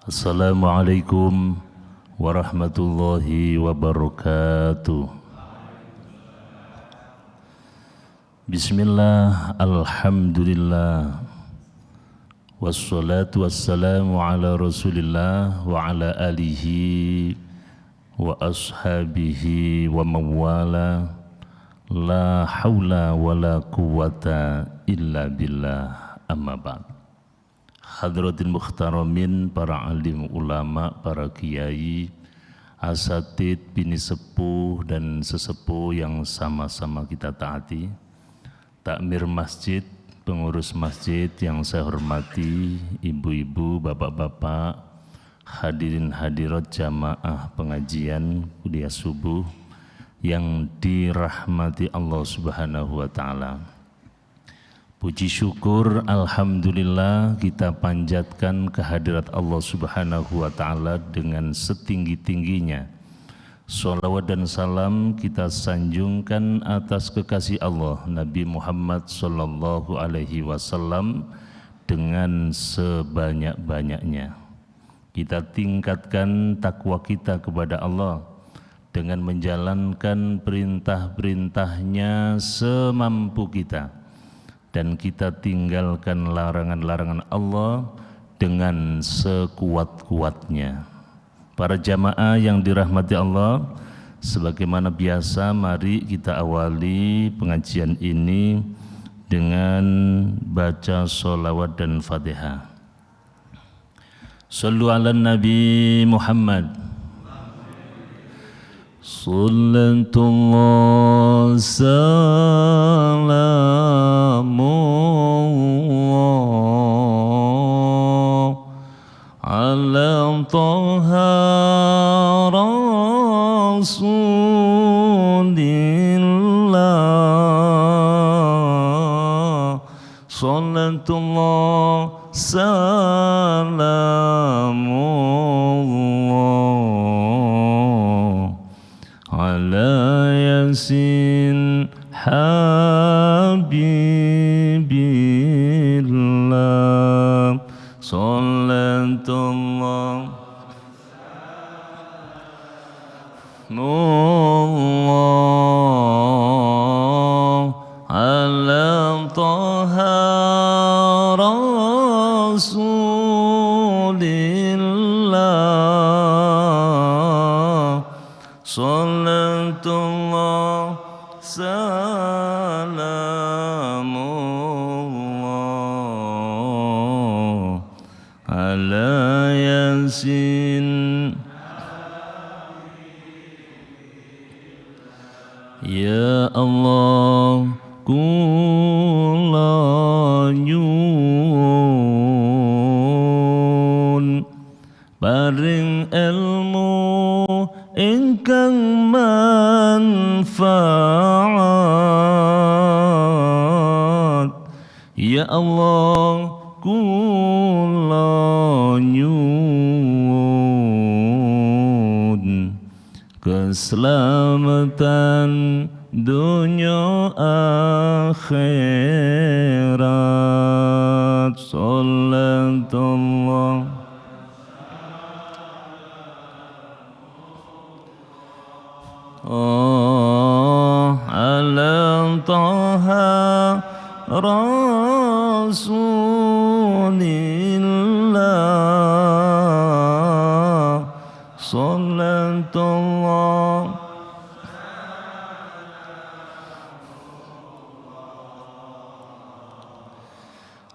Assalamualaikum warahmatullahi wabarakatuh. Bismillah, alhamdulillah, wassalatu wassalamu ala rasulillah wa ala alihi wa ashabihi wa mawala. La hawla wa la quwwata illa billah, amma ba'd. Hadratin mukhtaramin, para alim ulama, para kiai, asatid, bini sepuh dan sesepuh yang sama-sama kita taati, takmir masjid, pengurus masjid yang saya hormati, ibu-ibu, bapak-bapak, hadirin hadirat jamaah pengajian kuliah subuh yang dirahmati Allah Subhanahu wa Ta'ala. Puji syukur, alhamdulillah, kita panjatkan kehadirat Allah Subhanahu wa Ta'ala dengan setinggi-tingginya. Sholawat dan salam kita sanjungkan atas kekasih Allah Nabi Muhammad sallallahu alaihi wasallam dengan sebanyak-banyaknya. Kita tingkatkan takwa kita kepada Allah dengan menjalankan perintah-perintahnya semampu kita, dan kita tinggalkan larangan-larangan Allah dengan sekuat-kuatnya. Para jamaah yang dirahmati Allah, sebagaimana biasa mari kita awali pengajian ini dengan baca sholawat dan fatihah. Sallu ala Nabi Muhammad. Sallallahu salamullah ala Taha Rasulillah. Sallallahu salamullah ala Yasin Habibillah. Sallallahu ala Taha Rasulillah. Sallallahu salamullah ala Yasin. Ya Allah, kula nyuwun paring ilmu ingkang manfaat. Ya Allah, kula nyuwun keselamatan dunia akhirat. Sallallahu ala Taha Rasulillah. Sallallahu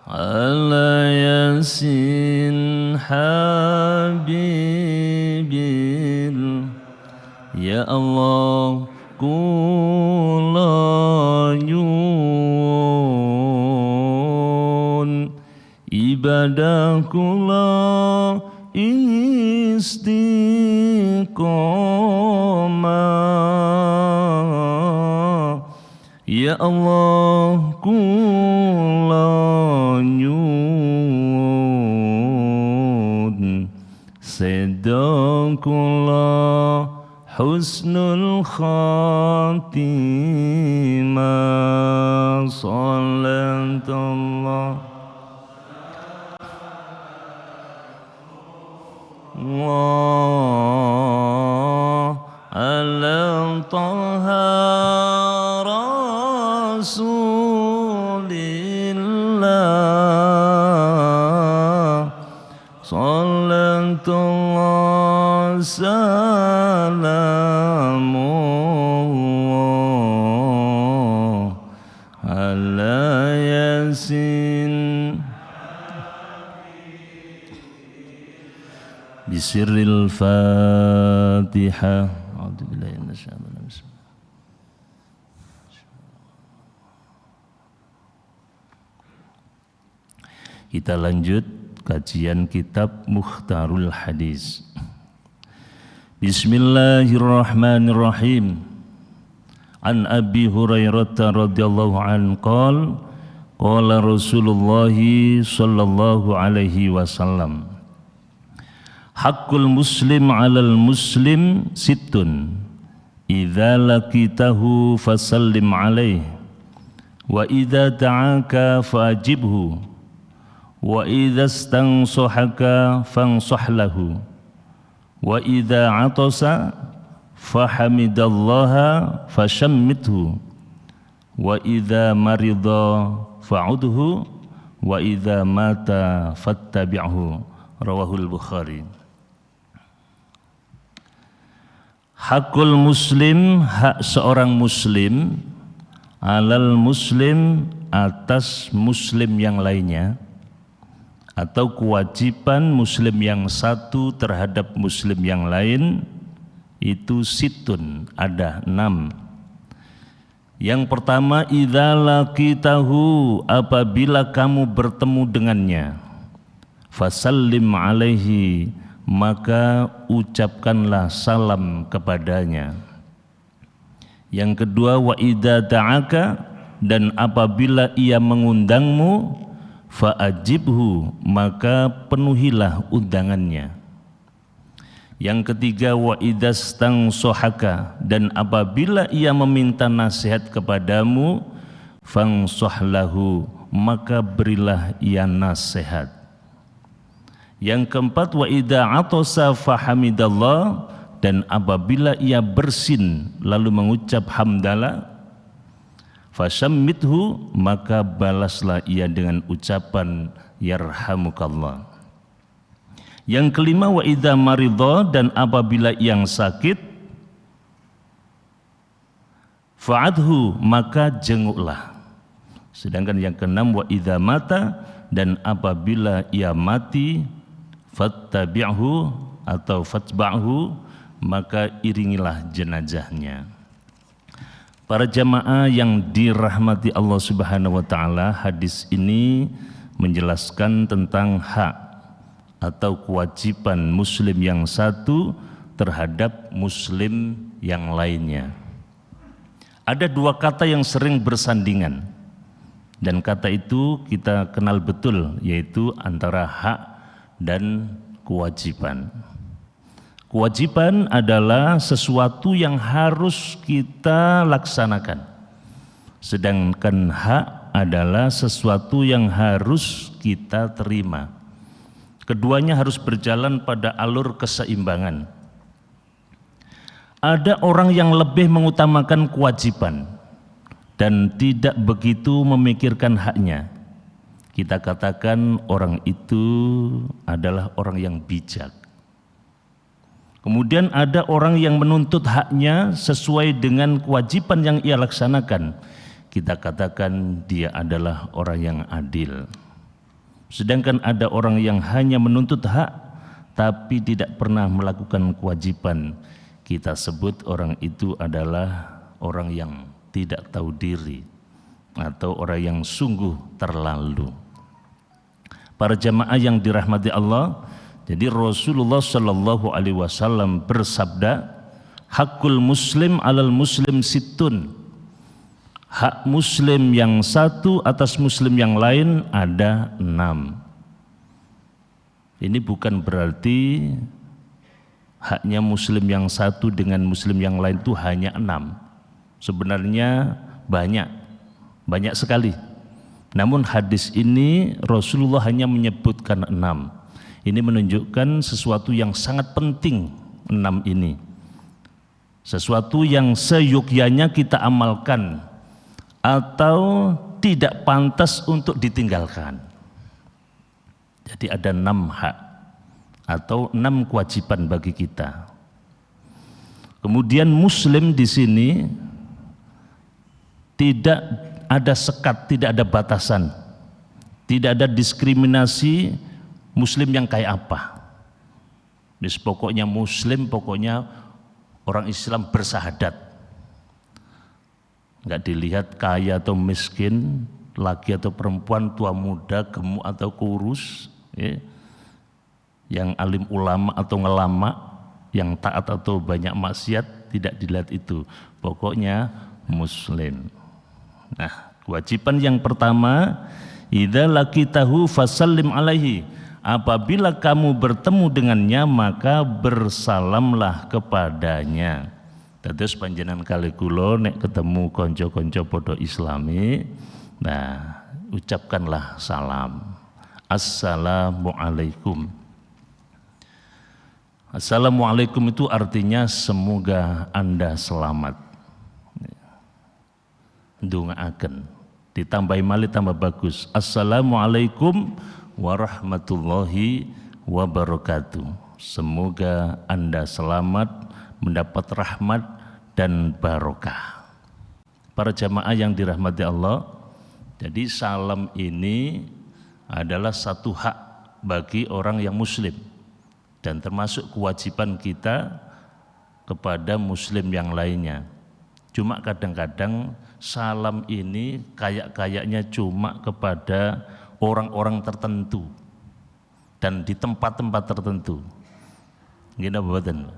ala Yasin Habibil. Ya Allah, kula nyuwun ibadah kula istiqomah. Ya Allah, kula nyuwun sedang kula husnul khatimah. Sallallahu ala taha rasulillah salatullah salamullah ala yasin bisirril fatihah. A'udzubillahi minasyaitonir rajim. Kita lanjut kajian kitab Mukhtarul Hadis. Bismillahirrahmanirrahim. An Abi Hurairah radhiyallahu anhu qala qala Rasulullah sallallahu alaihi wasallam haqqul muslim 'alal muslim sittun idza laqitahu fasallim 'alaihi wa idza da'aka fajibhu wa idza istansahaka fansah lahu wa idza 'atasa fahamidallaha fashammithu wa idza marida fa'udhu wa idza mata fattabi'hu. Rawahul Bukhari. Hakul muslim, hak seorang muslim, alal muslim, atas muslim yang lainnya, atau kewajiban muslim yang satu terhadap muslim yang lain, itu situn, ada 6. Yang pertama, idza laqitahu, apabila kamu bertemu dengannya, fasallim alaihi, maka ucapkanlah salam kepadanya. Yang kedua, wa idza da'aka, dan apabila ia mengundangmu, fa'ajibhu, maka penuhilah undangannya. Yang ketiga, wa idza stansahaka, dan apabila ia meminta nasihat kepadamu, fansah lahu, maka berilah ia nasihat. Yang keempat, wa idza atasa fahamidallah, dan apabila ia bersin lalu mengucap hamdalah, fashammithu, maka balaslah ia dengan ucapan yarhamukallah. Yang kelima, wa idza maridha, dan apabila yang sakit, fa'adhu, maka jenguklah. Sedangkan yang keenam, wa idza mata, dan apabila ia mati, fattabi'hu atau fatba'hu, maka iringilah jenazahnya. Para jamaah yang dirahmati Allah Subhanahu wa taala, hadis ini menjelaskan tentang hak atau kewajiban muslim yang satu terhadap muslim yang lainnya. Ada 2 kata yang sering bersandingan, dan kata itu kita kenal betul, yaitu antara hak dan kewajiban. Kewajiban adalah sesuatu yang harus kita laksanakan, sedangkan hak adalah sesuatu yang harus kita terima. Keduanya harus berjalan pada alur keseimbangan. Ada orang yang lebih mengutamakan kewajiban dan tidak begitu memikirkan haknya. Kita katakan orang itu adalah orang yang bijak. Kemudian ada orang yang menuntut haknya sesuai dengan kewajiban yang ia laksanakan. Kita katakan dia adalah orang yang adil. Sedangkan ada orang yang hanya menuntut hak tapi tidak pernah melakukan kewajiban. Kita sebut orang itu adalah orang yang tidak tahu diri atau orang yang sungguh terlalu. Para jamaah yang dirahmati Allah, jadi Rasulullah Shallallahu Alaihi Wasallam bersabda, hakul muslim alal muslim sittun, hak muslim yang satu atas muslim yang lain ada 6. Ini bukan berarti haknya muslim yang satu dengan muslim yang lain itu hanya 6. Sebenarnya banyak sekali. Namun hadis ini Rasulullah hanya menyebutkan 6. Ini menunjukkan sesuatu yang sangat penting, 6 ini. Sesuatu yang seyogyanya kita amalkan atau tidak pantas untuk ditinggalkan. Jadi ada 6 hak atau 6 kewajiban bagi kita. Kemudian muslim di sini tidak ada sekat, tidak ada batasan, tidak ada diskriminasi muslim yang kayak apa. Pokoknya muslim, pokoknya orang Islam bersahadat. Enggak dilihat kaya atau miskin, laki atau perempuan, tua muda, gemuk atau kurus, ya. Yang alim ulama atau ngelama, yang taat atau banyak maksiat, tidak dilihat itu. Pokoknya muslim. Nah, kewajiban yang pertama, idza laqitahu fasallim alaihi. Apabila kamu bertemu dengannya, maka bersalamlah kepadanya. Dados panjenengan kali kula nek ketemu kanca-kanca padha Islami, nah ucapkanlah salam. Assalamualaikum. Assalamualaikum itu artinya semoga Anda selamat. Ndongaaken, ditambahi malih tambah bagus. Assalamualaikum warahmatullahi wabarakatuh. Semoga Anda selamat, mendapat rahmat dan barokah. Para jamaah yang dirahmati Allah, jadi salam ini adalah satu hak bagi orang yang muslim dan termasuk kewajiban kita kepada muslim yang lainnya. Cuma kadang-kadang salam ini kayaknya cuma kepada orang-orang tertentu dan di tempat-tempat tertentu. Gini mboten.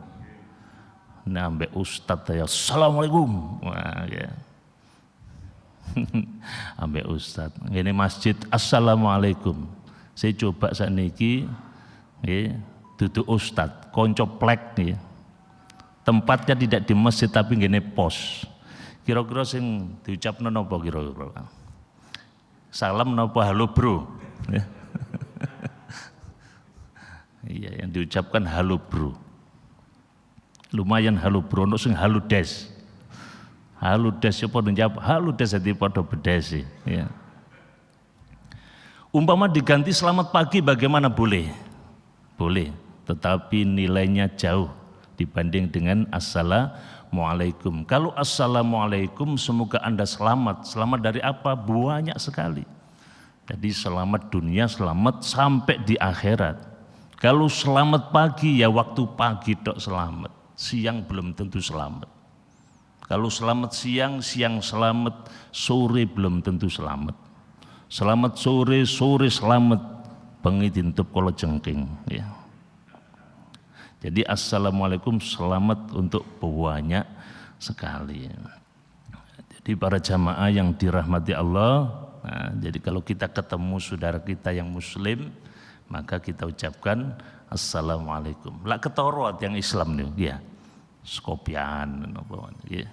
Nah, ambek ustadz ya assalamualaikum. Wah, ya. Ambek ustadz. Ngene masjid assalamualaikum. Saya coba sakniki nggih duduk ustadz, konco plek nih. Tempatnya tidak di masjid tapi ngene pos. Kira-kira sing diucapno napa kira-kira? Salam napa halo bro? Iya, yang diucapkan halo bro. Lumayan halo bro, ono sing halo des. Halo des ya padha njawab halo des dadi padha bedes ya. Umpama diganti selamat pagi bagaimana boleh? Boleh, tetapi nilainya jauh dibanding dengan assalamualaikum. Kalau assalamualaikum semoga Anda selamat. Selamat dari apa? Banyak sekali. Jadi selamat dunia, selamat sampai di akhirat. Kalau selamat pagi ya waktu pagi tok selamat. Siang belum tentu selamat. Kalau selamat siang, siang selamat, sore belum tentu selamat. Selamat sore, sore selamat, bengi dintup kala jengking ya. Jadi assalamualaikum selamat untuk banyak sekali. Jadi para jamaah yang dirahmati Allah, nah, jadi kalau kita ketemu saudara kita yang muslim, maka kita ucapkan assalamualaikum. Lah ketorot yang Islam nih, ya. Kopian apa ya.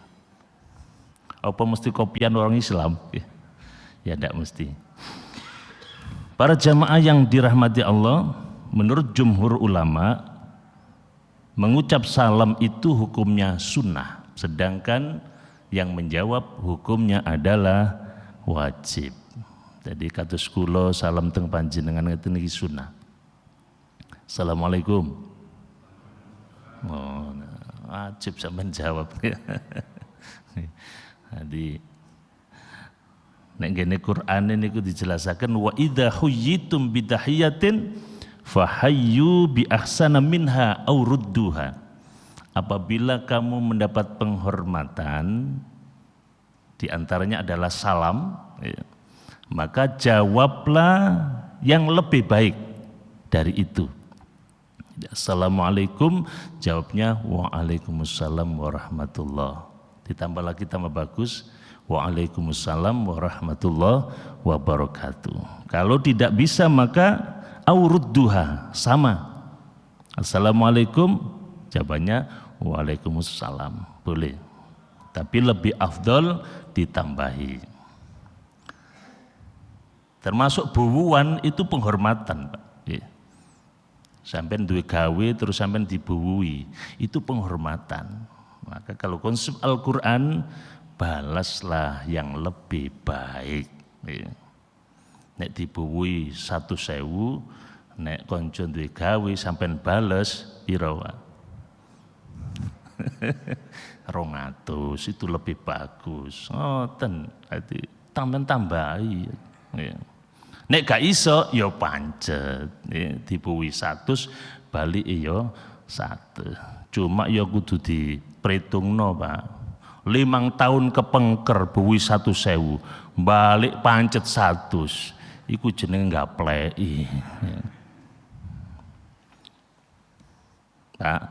Apa mesti kopian orang Islam? Ya tidak mesti. Para jamaah yang dirahmati Allah, menurut jumhur ulama, mengucap salam itu hukumnya sunnah, sedangkan yang menjawab hukumnya adalah wajib. Jadi kados kula salam teng panjenengan ngeten iki sunnah. Assalamualaikum. Oh, wajib sampean jawab. Jadi nek ngene Quran niku dijelasaken wa idza huyyitum bidahiyatin fahayyu bi ahsana minha aw rudduha. Apabila kamu mendapat penghormatan di antaranya adalah salam, ya, maka jawablah yang lebih baik dari itu. Assalamualaikum, jawabnya waalaikumsalam warahmatullah. Ditambah lagi tambah bagus, waalaikumsalam warahmatullah wabarakatuh. Kalau tidak bisa maka aurudduha, sama. Assalamualaikum, jawabannya waalaikumsalam, boleh. Tapi lebih afdol ditambahi. Termasuk buwuan itu penghormatan, Pak. Sampean duwe gawe terus sampean dibuwui, itu penghormatan. Maka kalau konsep Al-Qur'an, balaslah yang lebih baik. Nek dibuwui 1.000, nek konco duwe gawe sampean bales pira wae? 200 itu lebih bagus. Ngoten, dadi tambahi. Nek gak iso ya pancet, dibuwi 100 balik ya 100. Cuma ya kudu diperhitungno, Pak. 5 tahun kepengker buwi 1.000, balik pancet 100. Iku jenenge ngapleki. Pak,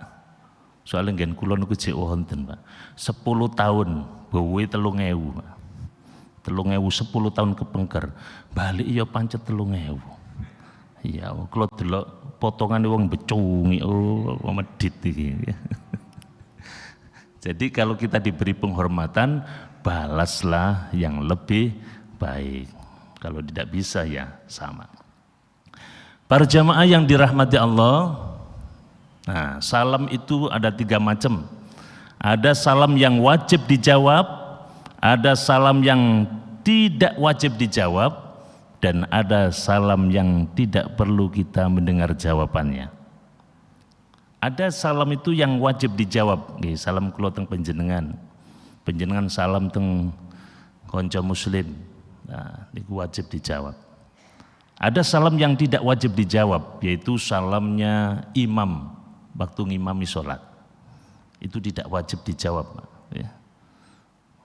soalnya ngen kula niku jek wonten, Pak. 10 tahun buwi 3.000, Pak. 3.000 10 tahun kepengker, balik ya pancet 3.000. Iya, kalau delok potongan wong becungi, medit iki. Jadi kalau kita diberi penghormatan, balaslah yang lebih baik. Kalau tidak bisa ya sama. Para jamaah yang dirahmati Allah, nah, salam itu ada 3 macam. Ada salam yang wajib dijawab, ada salam yang tidak wajib dijawab, dan ada salam yang tidak perlu kita mendengar jawabannya. Ada salam itu yang wajib dijawab, salam kula teng panjenengan. Panjenengan salam teng kanca muslim. Nah, niku wajib dijawab. Ada salam yang tidak wajib dijawab, yaitu salamnya imam waktu ngimami sholat. Itu tidak wajib dijawab, ya.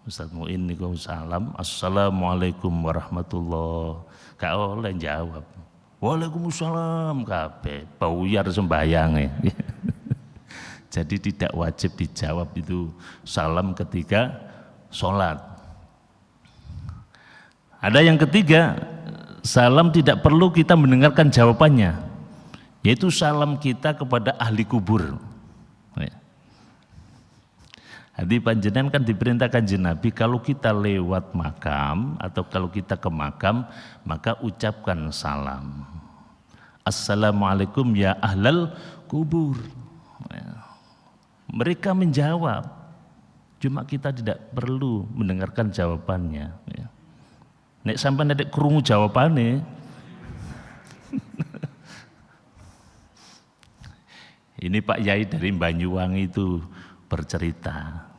Ustaz Muin niku salam, assalamualaikum warahmatullah. Gak oleh jawab. Waalaikumsalam kabeh. Bauyar sembayang. Jadi tidak wajib dijawab itu salam ketika sholat. Ada yang ketiga, salam tidak perlu kita mendengarkan jawabannya, yaitu salam kita kepada ahli kubur. Jadi panjenengan kan diperintahkan Nabi, kalau kita lewat makam atau kalau kita ke makam, maka ucapkan salam. Assalamualaikum ya ahlal kubur. Mereka menjawab, cuma kita tidak perlu mendengarkan jawabannya. Nek sampai nek krungu jawabannya, ini Pak Yai dari Banyuwangi itu bercerita.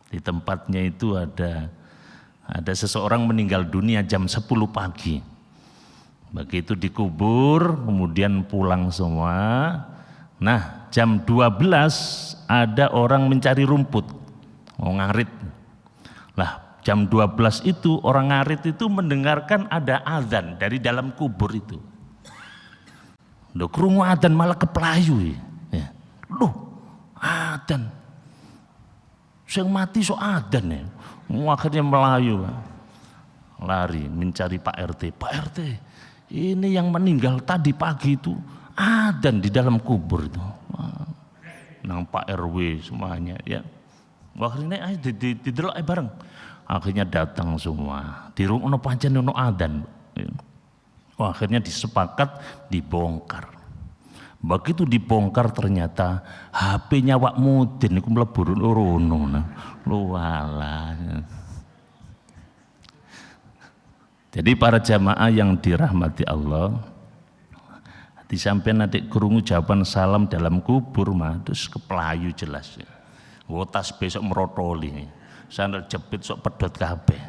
Di tempatnya itu ada seseorang meninggal dunia jam 10 pagi. Begitu dikubur, kemudian pulang semua. Nah, jam 12 ada orang mencari rumput, mau ngarit. Lah, jam 12 itu orang ngarit itu mendengarkan ada azan dari dalam kubur itu. Loh, krungu azan malah keplayu. Ya. Loh, azan. Yang mati so adan ya, akhirnya melayu, lari mencari Pak RT. Pak RT, ini yang meninggal tadi pagi itu adan di dalam kubur itu. Nang Pak RW semuanya ya. Akhirnya ayo didelok bareng. Akhirnya datang semua. Di rumah pancen ono adan. Akhirnya disepakat dibongkar. Begitu dibongkar ternyata HP-nya Wak Mudin itu mlebu rono. Lualah. Jadi para jamaah yang dirahmati Allah, disampaikan nanti krungu jawaban salam dalam kubur mah terus keplayu jelas. Wotas besok merotoli. Sandal jepit sok pedot kabeh.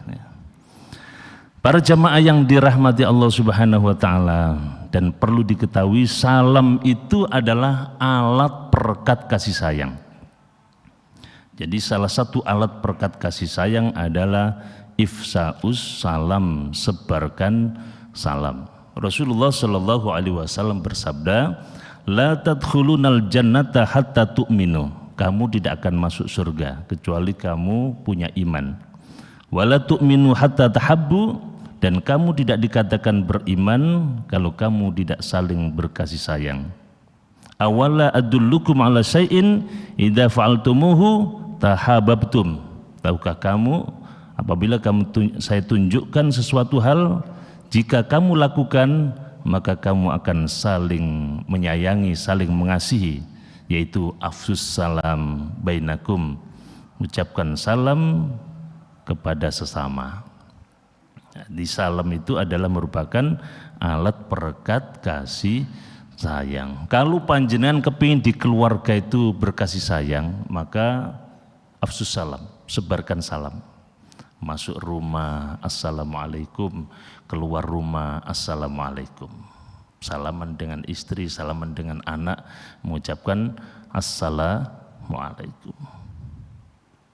Para jamaah yang dirahmati Allah Subhanahu wa taala, dan perlu diketahui salam itu adalah alat perekat kasih sayang. Jadi salah satu alat perekat kasih sayang adalah ifsa'us salam, sebarkan salam. Rasulullah Shallallahu alaihi wasallam bersabda, la tadkhulunal jannata hatta tu'minu. Kamu tidak akan masuk surga kecuali kamu punya iman. Wala tu'minu hatta tahabbu, dan kamu tidak dikatakan beriman kalau kamu tidak saling berkasih sayang. Awala adullukum ala syai'in idza fa'altumuhu tahabbtum. Tahukah kamu apabila saya tunjukkan sesuatu hal, jika kamu lakukan maka kamu akan saling menyayangi, saling mengasihi, yaitu afsus salam bainakum, ucapkan salam kepada sesama. Di salam itu adalah merupakan alat perekat kasih sayang. Kalau panjenengan kepingin di keluarga itu berkasih sayang, maka afsus salam, sebarkan salam. Masuk rumah, assalamualaikum. Keluar rumah, assalamualaikum. Salaman dengan istri, salaman dengan anak, mengucapkan assalamualaikum.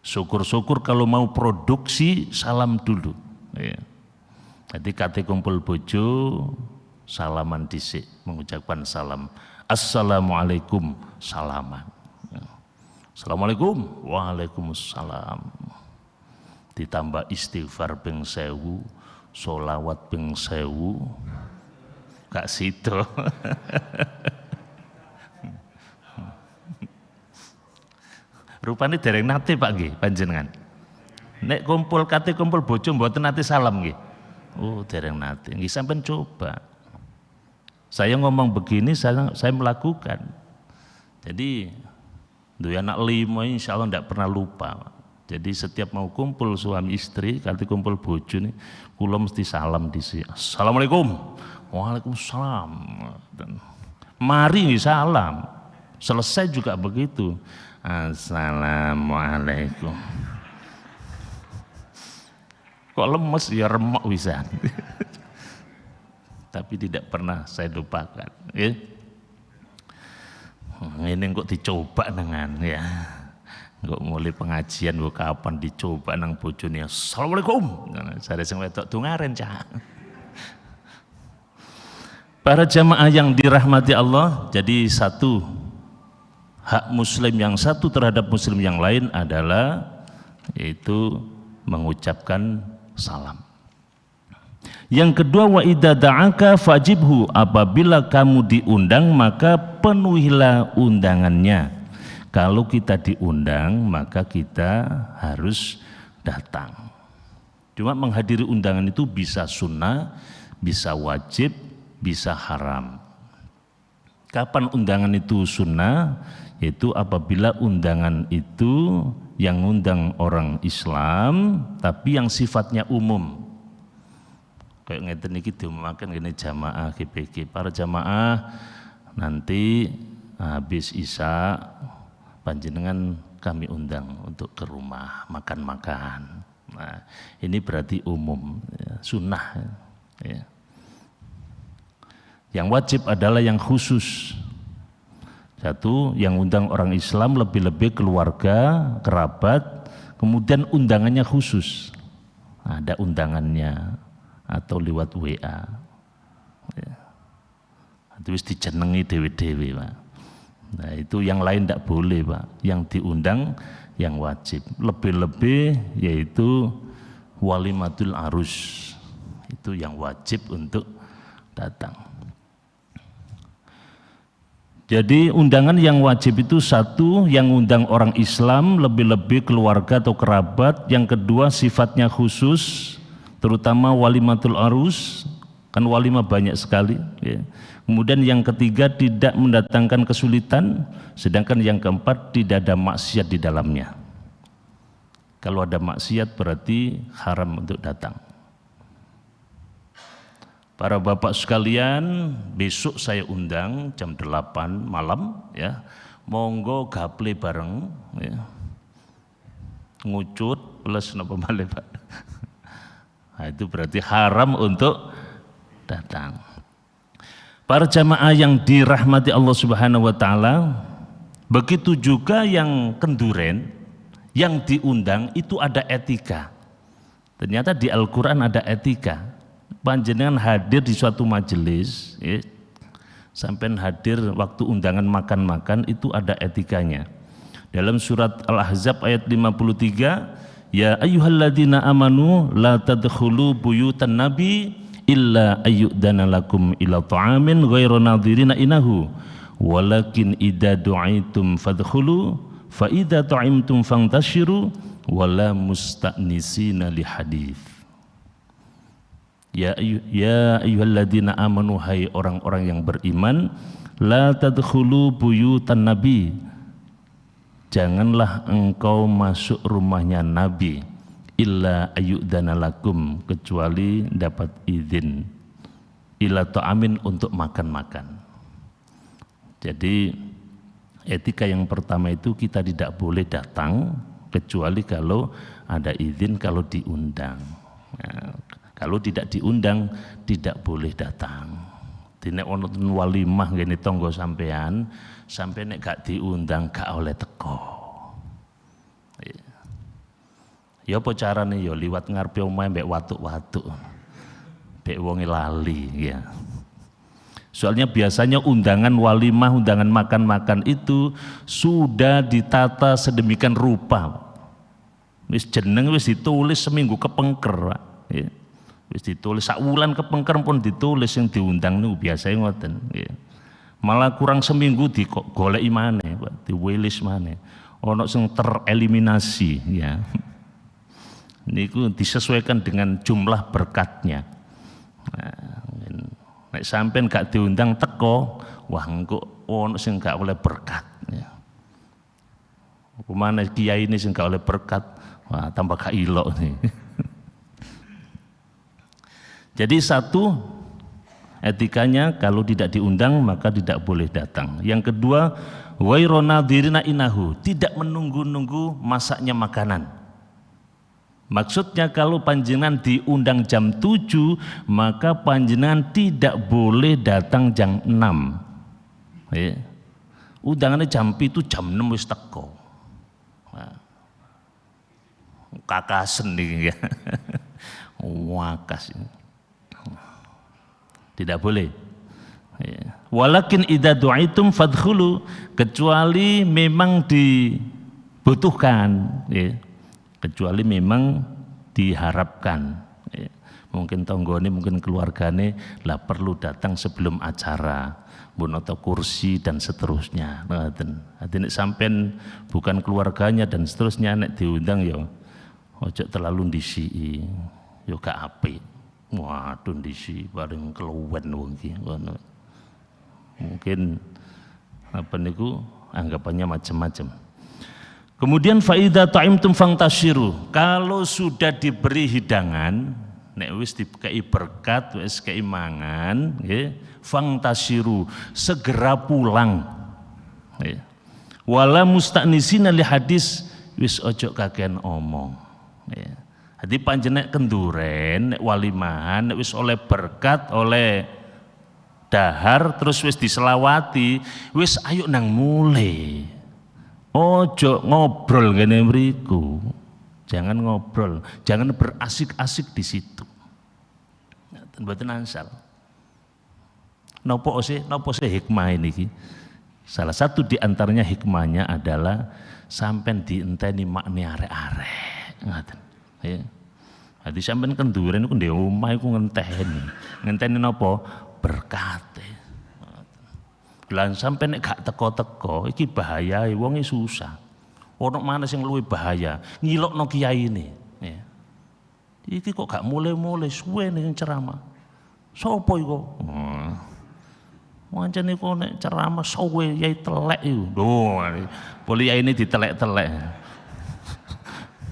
Syukur-syukur kalau mau produksi, salam dulu. Ya. Jadi kate kumpul bojo, salaman dhisik, mengucapkan salam. Assalamualaikum, salaman. Ya. Assalamualaikum, waalaikumsalam. Ditambah istighfar ping 1000, sholawat ping 1000, gak sido. Rupane dereng nate Pak nggih panjenengan. Nek kumpul kate kumpul bojo mboten nate salam nggih. Oh, dereng nate. Nggih sampean coba. Saya ngomong begini saya melakukan. Jadi duwe anak 5 insyaallah ndak pernah lupa. Jadi setiap mau kumpul suami istri, kali kumpul bojo nih, kula mesti salam dhisik. Assalamualaikum. Waalaikumsalam. Dan mari nih salam. Selesai juga begitu. Assalamualaikum. Kok lemes ya, remek wisan. Tapi tidak pernah saya lupakan. Ya. Ini kok dicoba dengan ya. Kok mulai pengajian kok kapan dicoba nang bojone assalamualaikum. Sare sing wedok dungaren cah. Para jamaah yang dirahmati Allah, jadi satu hak muslim yang satu terhadap muslim yang lain adalah yaitu mengucapkan salam. Yang kedua, wa idza da'aka fajibhu, apabila kamu diundang maka penuhilah undangannya. Kalau kita diundang maka kita harus datang. Cuma menghadiri undangan itu bisa sunnah, bisa wajib, bisa haram. Kapan undangan itu sunnah? Yaitu apabila undangan itu yang undang orang Islam tapi yang sifatnya umum. Kayak ngeten iki diumumkan gini jamaah GPG, para jamaah nanti habis Isya panjenengan kami undang untuk ke rumah makan-makan. Nah, ini berarti umum, ya, sunnah. Ya. Yang wajib adalah yang khusus. Satu, yang undang orang Islam lebih-lebih keluarga, kerabat, kemudian undangannya khusus. Ada undangannya atau lewat WA. Ya. Itu wis dijenengi dewe-dewe, Pak. Nah itu yang lain tidak boleh Pak, yang diundang yang wajib, lebih-lebih yaitu walimatul arus, itu yang wajib untuk datang. Jadi undangan yang wajib itu satu, yang undang orang Islam lebih-lebih keluarga atau kerabat, yang kedua sifatnya khusus, terutama walimatul arus, kan walimah banyak sekali ya. Kemudian yang ketiga tidak mendatangkan kesulitan, sedangkan yang keempat tidak ada maksiat di dalamnya. Kalau ada maksiat berarti haram untuk datang. Para bapak sekalian, besok saya undang jam 8 malam ya. Monggo gaple bareng ya. Ngucut plus napa malih Pak. Nah, itu berarti haram untuk datang. Para jamaah yang dirahmati Allah Subhanahu wa taala, begitu juga yang kenduren, yang diundang itu ada etika. Ternyata di Al-Qur'an ada etika. Panjenengan hadir di suatu majelis, ya, sampai hadir waktu undangan makan-makan itu ada etikanya. Dalam surat Al-Ahzab ayat 53, ya ayyuhalladzina amanu la tadkhulu buyutan nabi illa ayyudana lakum ila ta'amin ghairu nadhirina inahu walakin idza du'itum fadkhulu fa idza ta'imtum fantashiru wala musta'nisina li hadits. Ya ayyuhalladzina amanu, hai orang-orang yang beriman, la tadkhulu buyutan nabi, janganlah engkau masuk rumahnya Nabi, illa ayyudzana lakum, kecuali dapat izin, ila ta'amin, untuk makan-makan. Jadi etika yang pertama itu kita tidak boleh datang kecuali kalau ada izin, kalau diundang. Nah, kalau tidak diundang tidak boleh datang. Dene ono walimah ngene tangga sampean, sampai nek gak diundang gak oleh teko. Ya apa carane ya liwat ngarepe omahe mbek watuk-watuk. Mbek wonge lali ya. Soalnya biasanya undangan walimah, undangan makan-makan itu sudah ditata sedemikian rupa. Wis jeneng wis ditulis seminggu kepengker, Pak. Ya. Wis ditulis sak wulan kepengker pun ditulis, yang diundang niku biasanya ngoten. Ya. Malah kurang seminggu digoleki maneh, Pak, diwilis maneh. Ono sing tereliminasi ya. Niku disesuaikan dengan jumlah berkatnya. Nah, nek sampean gak diundang teko, wah engko ono sing gak oleh berkat ya. Kumane kiai ini sing gak oleh berkat, wah tambah gak ilok nih. Jadi satu, etikanya kalau tidak diundang maka tidak boleh datang. Yang kedua, waironadhirina inahu, tidak menunggu-nunggu masaknya makanan. Maksudnya kalau panjenengan diundang jam 7, maka panjenengan tidak boleh datang jam 6. Ya. Undangannya jam 7, jam 6 wis teko. Nah. Kakasen nih ya. Wakas. Tidak boleh. Ya. Walakin idza du'itum fadkhulu, kecuali memang dibutuhkan ya. Kecuali memang diharapkan ya. Mungkin tonggone, mungkin keluargane lah perlu datang sebelum acara, atau kursi dan seterusnya. Nek sampean bukan keluarganya dan seterusnya, nek diundang ya ojo terlalu ndisi, yo gak apik. Waduh ndisi bareng keluwen wong iki. Mungkin apa niku anggapannya macam-macam. Kemudian faida ta'imtum fangtashiru, kalau sudah diberi hidangan, nek wis dikai berkat, wis kei mangan, nggih, fangtashiru, segera pulang. Nggih. Wala musta'nisina li hadis, wis ojo kakean omong. Nggih. Jadi panjenengan kenduren, nek walimahan, nek wis oleh berkat, oleh dahar, terus wis diselawati, wis ayo nang mulai. Ojo ngobrol ngene mriku. Jangan ngobrol, jangan berasik-asik di situ. Mboten angsal. Napa sih hikmah ini? Salah satu di antaranya hikmahnya adalah sampean dienteni makne arek-arek. Ngoten. Ya. Hadi sampean kenduren iku ndek omah iku ngenteni napa? Berkate. Lan sampai nek gak teko-teko iki bahaya, wonge susah. Ono mana sing luwih bahaya, ngilokno kiai ini. Ya. Iki kok gak mulai-mulai suwe ning ceramah. Sopo iku? Wancane kok nek ceramah suwe yai telek iku. Lho, boleh yai ini ditelek-telek.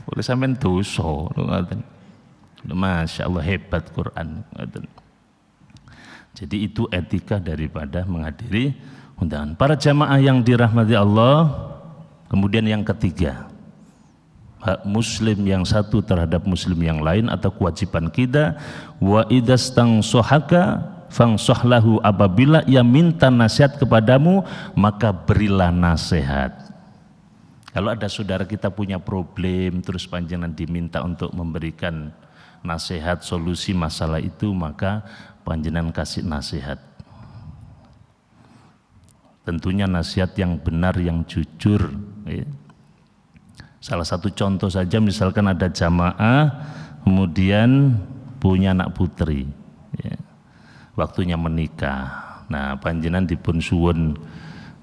Boleh sampean dosa, ngoten. Masya Allah, hebat Quran, ngoten. Jadi itu etika daripada menghadiri undangan. Para jamaah yang dirahmati Allah, kemudian yang ketiga, hak muslim yang satu terhadap muslim yang lain atau kewajiban kita, wa idastangsohaka fangsohlahu, apabila ia minta nasihat kepadamu maka berilah nasihat. Kalau ada saudara kita punya problem terus panjenengan diminta untuk memberikan nasihat solusi masalah itu, maka panjenengan kasih nasihat. Tentunya nasihat yang benar, yang jujur. Ya. Salah satu contoh saja, misalkan ada jamaah kemudian punya anak putri, ya. Waktunya menikah. Nah, panjenengan dipun suwun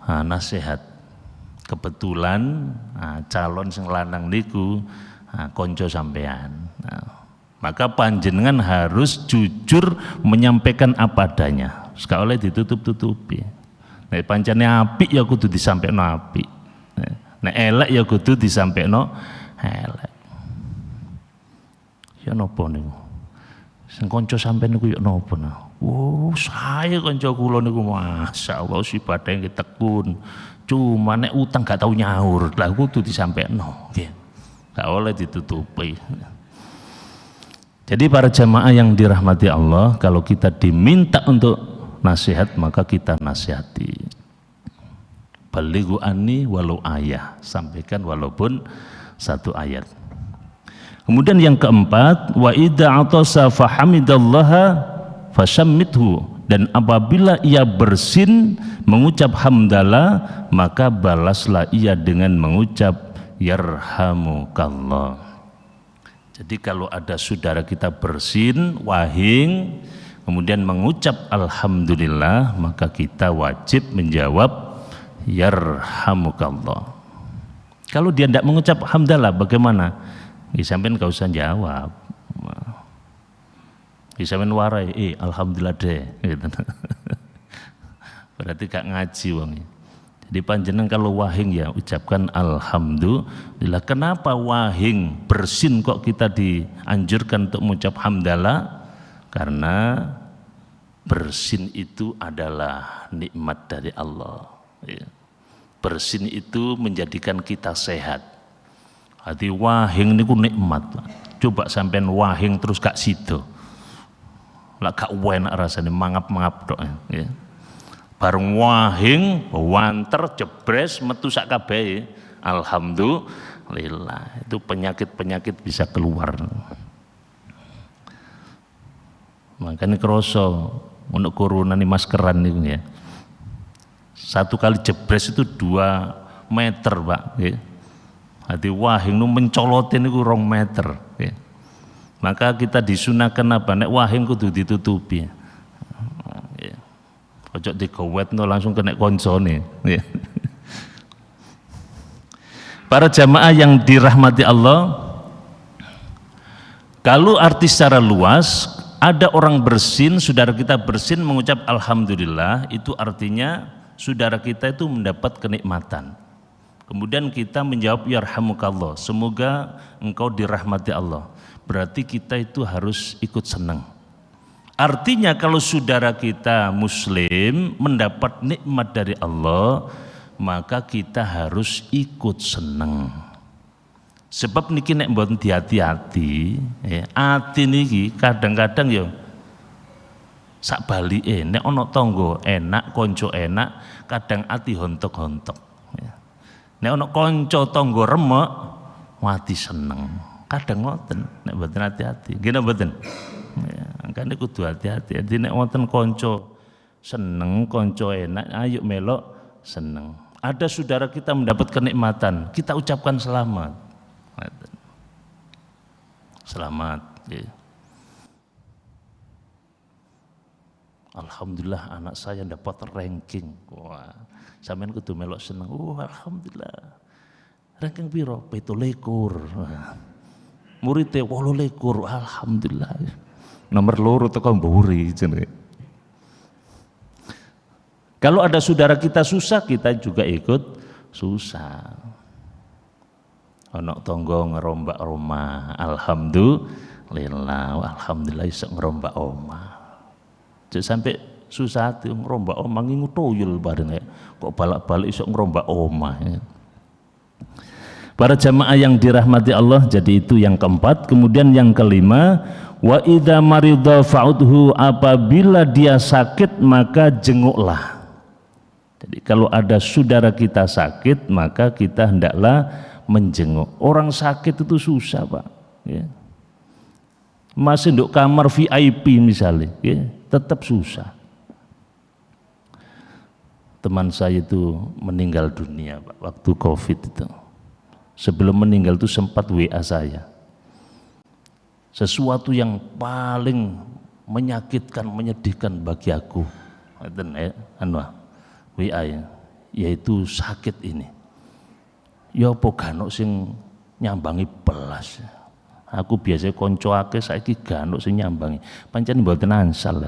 nasihat. Kebetulan calon sing lanang niku konco sampean. Nah, Maka panjenengan harus jujur menyampaikan apa adanya. Sekali oleh ditutup-tutupi. Nek pancene apik ya kudu disampaikno apik. Nek elek ya kudu disampaikno elek. Ya napa niku? Sing kanca sampean niku ya napa nah? Oh, saya kanca kula niku masyaallah sibate tekun. Cuma nek utang gak tau nyaur, lah kudu disampaikno nggih. Gak oleh ditutupi. Jadi para jamaah yang dirahmati Allah, kalau kita diminta untuk nasihat maka kita nasihati. Balighu anni walau ayah, sampaikan walaupun satu ayat. Kemudian yang keempat, wa idza atasa fahamidallaha fashammithu, dan apabila ia bersin mengucap hamdalah maka balaslah ia dengan mengucap yarhamukallah. Jadi kalau ada saudara kita bersin, wahing, kemudian mengucap alhamdulillah, maka kita wajib menjawab yarhamukallah. Kalau dia tidak mengucap hamdalah bagaimana? Sampean gak usah jawab. Sampean warai, alhamdulillah deh. Gitu. Berarti gak ngaji wong. Jadi panjenengan kalau wahing ya ucapkan alhamdulillah. Kenapa wahing bersin kok kita dianjurkan untuk mengucap hamdalah? Karena bersin itu adalah nikmat dari Allah. Bersin itu menjadikan kita sehat. Hati wahing niku nikmat. Coba sampean wahing terus gak sido. Lah gak enak rasane mangap-mangap tok ya. Bareng wahing wanter jebres metu sak kabehe, alhamdulillah, itu penyakit-penyakit bisa keluar. Makanya kroso untuk corona ini maskeran itu ya. Satu kali jebres itu 2 meter Pak ya. Hati wahing nu mencolotin itu 2 meter ya. Maka kita disunahkan apa? Nek wahing kudu ditutupi. Ojo digowetno langsung kena koncone. Para jamaah yang dirahmati Allah, kalau arti secara luas ada orang bersin, saudara kita bersin mengucap alhamdulillah, itu artinya saudara kita itu mendapat kenikmatan. Kemudian kita menjawab yarhamukallah, semoga engkau dirahmati Allah. Berarti kita itu harus ikut senang. Artinya kalau saudara kita muslim mendapat nikmat dari Allah, maka kita harus ikut senang. Sebab niki nek mboten hati-hati, ati niki kadang-kadang ya sak balike nek ana tangga enak, kanca enak, kadang ati hontok-hontok. Nek ana kanca tangga remek, ati seneng. Kadang ngoten nek mboten hati-hati. Nggih mboten? Ya, kan kudu hati-hati. Jadi nek wonten kanca seneng, kanca enak, ayo melok seneng. Ada saudara kita mendapat kenikmatan, kita ucapkan selamat. Selamat. Ya. Alhamdulillah anak saya dapat ranking. Wah, sampean kudu melok seneng. Alhamdulillah. Ranking piro? 17. Muridnya 18. Alhamdulillah. Nomor loro teko mburi jenenge. Kalau ada saudara kita susah, kita juga ikut susah. Ana tangga ngerombak omah, alhamdulillah, alhamdulillah iso ngerombak omah. Jek sampai susah hati ngerombak omah ngingu toyol bareng kok balak-balik iso ngerombak omah. Para jamaah yang dirahmati Allah, jadi itu yang keempat. Kemudian yang kelima, wa idza marida fa'udhu, apabila dia sakit maka jenguklah. Jadi kalau ada saudara kita sakit maka kita hendaklah menjenguk. Orang sakit itu susah Pak ya. Masih nduk kamar VIP misalnya ya, tetap susah. Teman saya itu meninggal dunia Pak waktu Covid itu. Sebelum meninggal itu sempat WA saya. Sesuatu yang paling menyakitkan, menyedihkan bagi aku, WA ya, yaitu sakit ini. Ya apa ganok sing nyambangi belas. Aku biasa konco akeh saiki ganuk sing nyambangi. Pancen mboten ansal.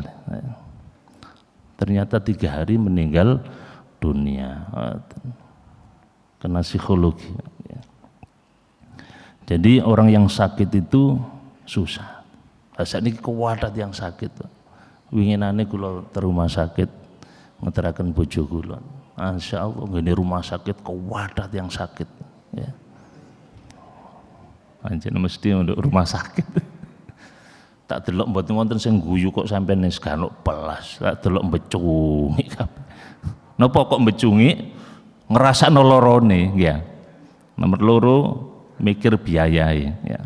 Ternyata 3 hari meninggal dunia. Kena psikologi. Jadi orang yang sakit itu susah. Saat ini kuwadat yang sakit. Winginane kula te rumah sakit ngeteraken bojo kula. Masyaallah ngene rumah sakit kuwadat yang sakit ya. Pancen mesti untuk rumah sakit. Tak delok mboten wonten sing guyu kok sampeyan wis ganuk pelas. Tak delok mbecungi kabeh. Napa kok mbecungi? Ngrasakno lorone ya. Nomor loro mikir biayai ya.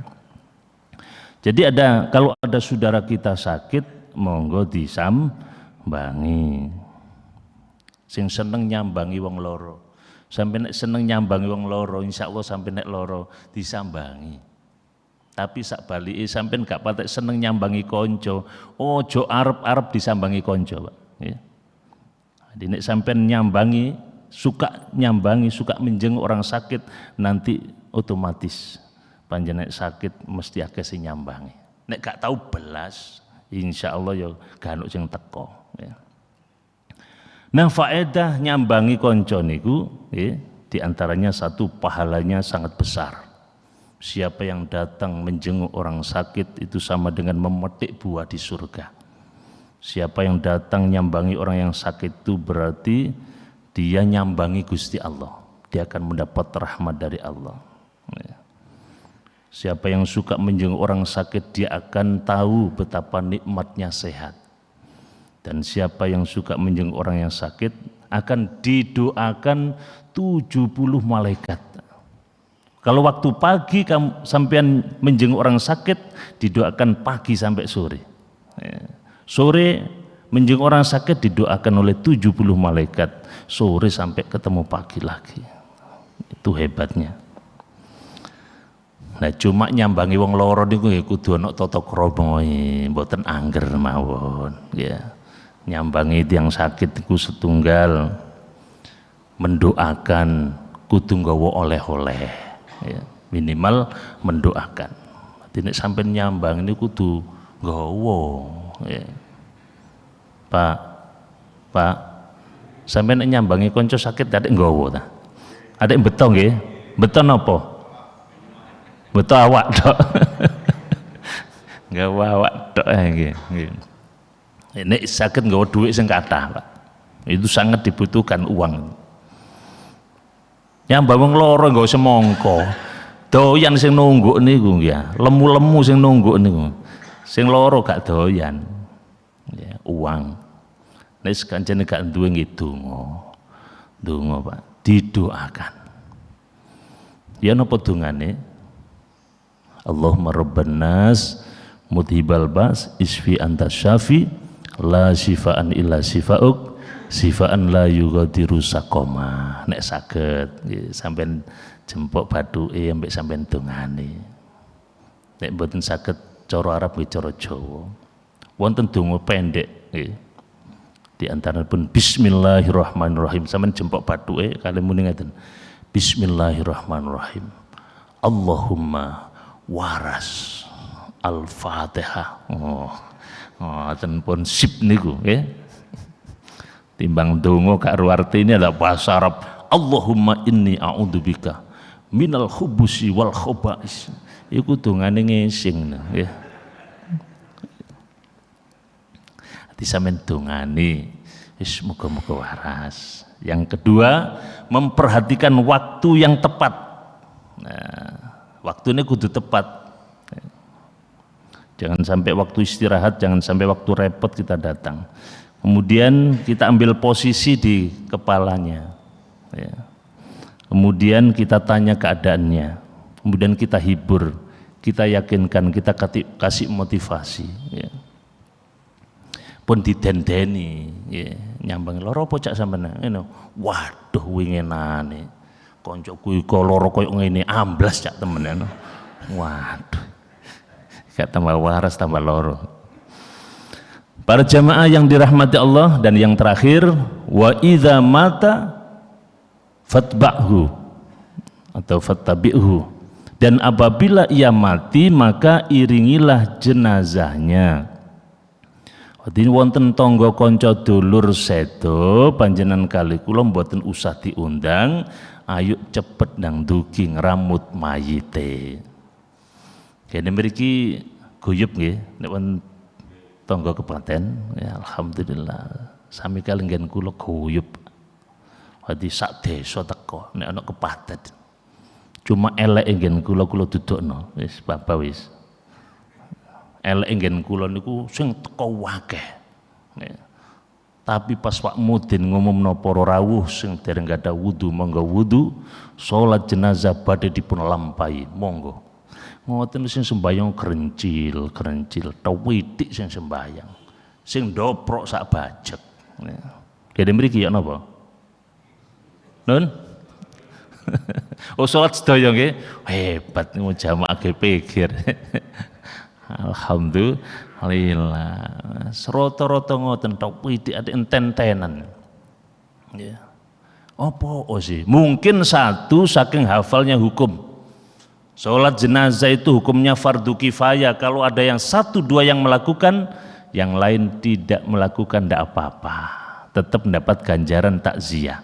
Jadi kalau ada saudara kita sakit monggo disambangi. Sing seneng nyambangi wong loro. Sampai nek seneng nyambangi wong loro, insyaallah sampai nek loro disambangi. Tapi sak balike sampean gak patek seneng nyambangi konco, ojo arep-arep disambangi konco, Pak. Ya. Jadi nek sampean nyambangi, suka menjenguk orang sakit, nanti otomatis panjenengan sakit mesti akeh sing nyambangi. Nek gak tahu belas, insyaallah ya ganuk sing teko. Ya. Nah, faedah nyambangi konco niku, ya, diantaranya satu pahalanya sangat besar. Siapa yang datang menjenguk orang sakit itu sama dengan memetik buah di surga. Siapa yang datang nyambangi orang yang sakit itu berarti dia nyambangi Gusti Allah. Dia akan mendapat rahmat dari Allah. Siapa yang suka menjenguk orang sakit dia akan tahu betapa nikmatnya sehat. Dan siapa yang suka menjenguk orang yang sakit akan didoakan 70 malaikat. Kalau waktu pagi kamu sampean menjenguk orang sakit didoakan pagi sampai sore. Sore menjenguk orang sakit didoakan oleh 70 malaikat. Sore sampai ketemu pagi lagi. Itu hebatnya. Nah cuma nyambangi wong loro niku ya kudu ana tata krama, mboten angger mawon ya. Nyambangi yang sakit iku setunggal mendoakan kudu nggawa oleh-oleh. Ya, minimal mendoakan. Jadi nek sampean nyambang ini kudu nggawa ya. Pak sampean nyambangi konco sakit adek nggawa ta? Adek beto nggih? Beto napa? Beto awak tok. Nggawa awak tok nggih. Nek sakit nggawa duit sing kathah, Pak. Itu sangat dibutuhkan uang. Nyambang wong loro nggawa semangka. Doyan sing nungguk niku ya, lemu-lemu sing nungguk niku. Sing loro gak doyan. Ya, uang. Nek kancane gak duwe nggih donga. Donga, Pak, didoakan. Ya napa dongane? Allahumma rabban nas mudhibal bas isfi anta syafi la syifaan illa syifauk sifaan la yughadiru saqama. Nek saged sampean jempuk bathuke ambek sampean dongane. Nek mboten saged cara Arab nggih cara Jawa. Wonten donga pendek nggih. Di antaranya bismillahirrahmanirrahim. Sampean jempuk bathuke kalih muni ngeten. Bismillahirrahmanirrahim. Allahumma waras Al-Fatihah. Ngoten pun sip niku nggih. Timbang donga karo artine adalah bahasa Arab. Allahumma inni a'udzubika minal khubusi wal khobais. Iku dongane ngising nggih. Ati sampean dongane wis muga-muga waras. Yang kedua, memperhatikan waktu yang tepat. Nah, waktunya kudu tepat. Jangan sampai waktu istirahat, jangan sampai waktu repot kita datang. Kemudian kita ambil posisi di kepalanya, ya. Kemudian kita tanya keadaannya, kemudian kita hibur, kita yakinkan, kita kasih motivasi, ya. Pun didendeni, ya. Nyambang loro apa cak sampeyan, waduh winginane, koncoku iki loro koyo ngene amblas cak temen, waduh, gak tambah waras tambah loro. Para jamaah yang dirahmati Allah, dan yang terakhir wa idza mata fatba'hu atau fattabi'hu. Dan apabila ia mati maka iringilah jenazahnya. Jadi wonten tangga kanca dulur sedo panjenengan kali kula mboten usah diundang, ayo cepet nang dugi ngramut mayite. Kene mriki guyub nggih nek wonten tangga kepaten, ya alhamdulillah. Sami kalenggen kula guyub. Dadi sak desa teko nek ana kepaten. Cuma elek nggen kula dudukno wis Bapak wis. Elek nggen kula niku sing teko akeh. Tapi pas Pak Mudin ngumumno para rawuh sing dereng gadah wudu monggo wudu, salat jenazah badhe dipun lampahi monggo. Ngoten sing sembayang kerencil, tawidik sing sembayang. Sing ndoprok sak bajek. Kene mriki ya napa? Nun? Oh salat sedaya nggih. Hebat niku jamaah ge pikir. Alhamdulillah. Rata-rata ngoten tok pitik ate enten-tenan. Ya. Apa sih? Mungkin satu saking hafalnya hukum. Salat jenazah itu hukumnya fardu kifayah. Kalau ada yang satu dua yang melakukan, yang lain tidak melakukan tidak apa-apa. Tetap mendapat ganjaran takziah.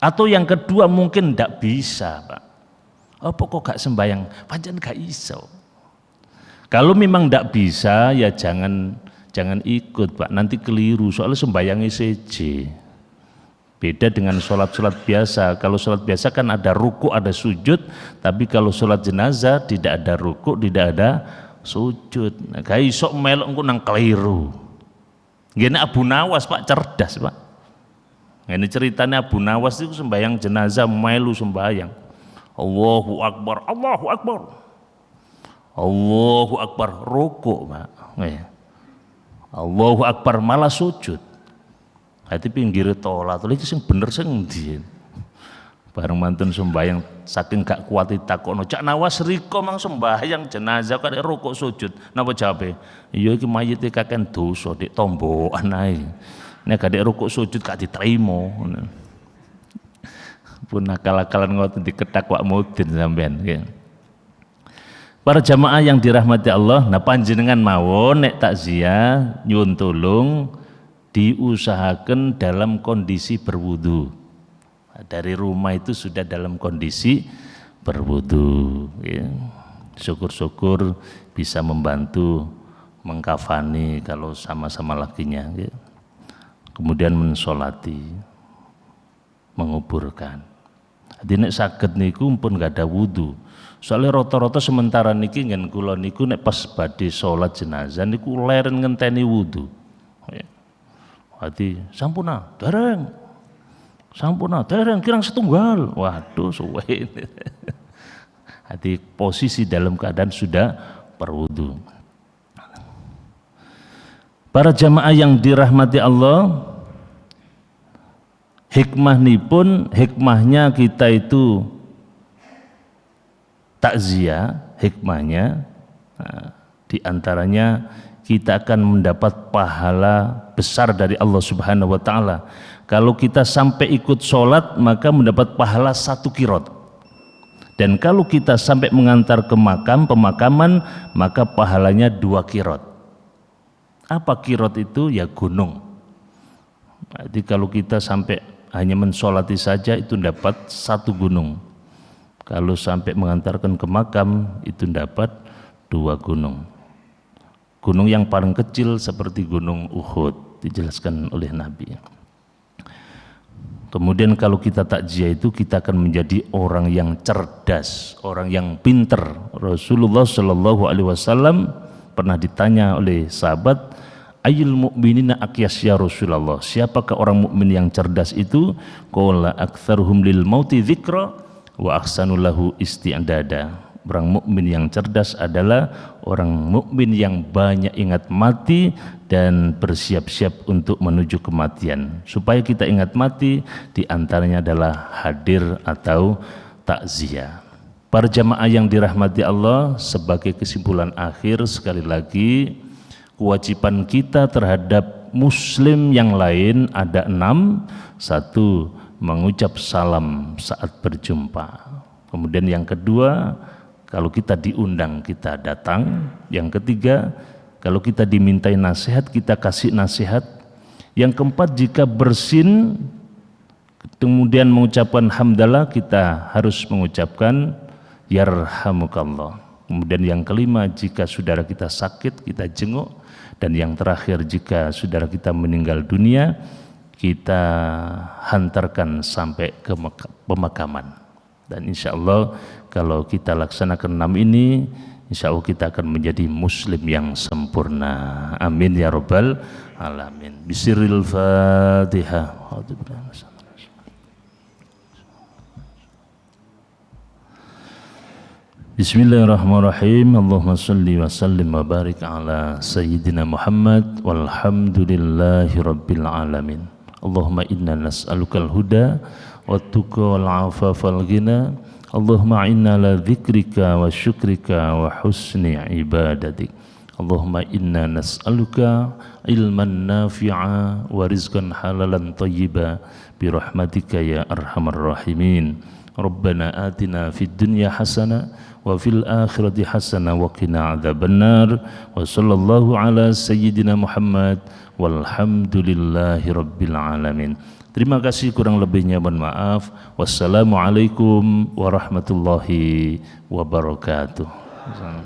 Atau yang kedua mungkin tidak bisa, Pak. Apa kok gak sembayang? Pancen gak iso. Kalau memang tidak bisa ya jangan ikut Pak, nanti keliru soalnya sembayangnya seje. Beda dengan sholat-sholat biasa. Kalau sholat biasa kan ada ruku, ada sujud, tapi kalau sholat jenazah tidak ada ruku, tidak ada sujud. Nah, gak iso melok engko nang keliru. Gini Abu Nawas Pak, cerdas Pak. Ini ceritanya Abu Nawas itu sembayang jenazah melu sembayang. Allahu Akbar, Allahu Akbar. Allahu Akbar rukuk Pak. Allahu Akbar malah sujud. Hati pinggir tolat iki sing bener sing endi. Bareng mantun sembayang saking gak kuat ditakono, Cak Nawas riko mang sembayang jenazah kok rukuk sujud. Napa jawabe? Iya iki mayite kaken dosa dik tombokan ae. Nek gak rukuk sujud gak diterima. Pun akal-akalan ngoten diketak Pak Mudin sampean nggih. Para jamaah yang dirahmati Allah, nah panjenengan mawon nek takziah nyuwun tulung diusahakan dalam kondisi berwudu. Nah, dari rumah itu sudah dalam kondisi berwudu. Ya. Syukur-syukur bisa membantu mengkafani kalau sama-sama lakinya. Ya. Kemudian mensolati, menguburkan. Jadi nek saged niku pun gak ada wudu. Soalnya rata-rata sementara niki ngen kula niku nek pas badhe salat jenazah niku leren ngenteni wudu. Hati sampuna, dereng. Sampuna, dereng kirang setunggal. Waduh suwe. Hati posisi dalam keadaan sudah berwudu. Para jamaah yang dirahmati Allah, hikmahnya kita itu takziah, hikmahnya diantaranya kita akan mendapat pahala besar dari Allah Subhanahu wa Ta'ala. Kalau kita sampai ikut sholat maka mendapat pahala 1 qirot, dan kalau kita sampai mengantar ke pemakaman maka pahalanya 2 qirot. Apa qirot itu? Ya gunung. Jadi kalau kita sampai hanya mensolati saja itu dapat 1 gunung. Kalau sampai mengantarkan ke makam itu dapat 2 gunung. Gunung yang paling kecil seperti gunung Uhud dijelaskan oleh Nabi. Kemudian kalau kita takziah itu kita akan menjadi orang yang cerdas, orang yang pinter. Rasulullah Shallallahu Alaihi Wasallam pernah ditanya oleh sahabat, Ayyul mu'minina aqyas ya Rasulullah, siapakah orang mukmin yang cerdas itu? Qala aktsaruhum lil mauti dzikra wa ahsanu lahu isti'dada. Orang mukmin yang cerdas adalah orang mukmin yang banyak ingat mati dan bersiap-siap untuk menuju kematian. Supaya kita ingat mati, diantaranya adalah hadir atau takziah. Para jamaah yang dirahmati Allah, sebagai kesimpulan akhir sekali lagi, kewajiban kita terhadap muslim yang lain ada 6. 1. Mengucap salam saat berjumpa. Kemudian yang kedua, kalau kita diundang kita datang. Yang ketiga, kalau kita dimintai nasihat kita kasih nasihat. Yang keempat, jika bersin kemudian mengucapkan hamdalah, kita harus mengucapkan yarhamukallah. Kemudian yang kelima, jika saudara kita sakit kita jenguk. Dan yang terakhir, jika saudara kita meninggal dunia kita hantarkan sampai ke pemakaman. Dan insya Allah kalau kita laksanakan 6 ini, insya Allah kita akan menjadi muslim yang sempurna. Amin ya rabbal alamin. Bisiril Fatihah. Bismillahirrahmanirrahim. Allahumma salli wa sallim wa barik ala Sayyidina Muhammad walhamdulillahi rabbil alamin. Allahumma inna nas'alukal huda wa tuqa wal afafa wal ghina. Allahumma inna ala dzikrika wa syukrika wa husni ibadatik. Allahumma inna nas'aluka ilman nafi'a wa rizqan halalan thayyiba bi rahmatika ya arhamar rahimin. Rabbana atina fid dunya hasanah wa fil akhirati hasanah wa qina adzabannar. Wa sallallahu ala sayyidina Muhammad walhamdulillahi rabbil alamin. Terima kasih, kurang lebihnya mohon maaf. Wassalamualaikum warahmatullahi wabarakatuh.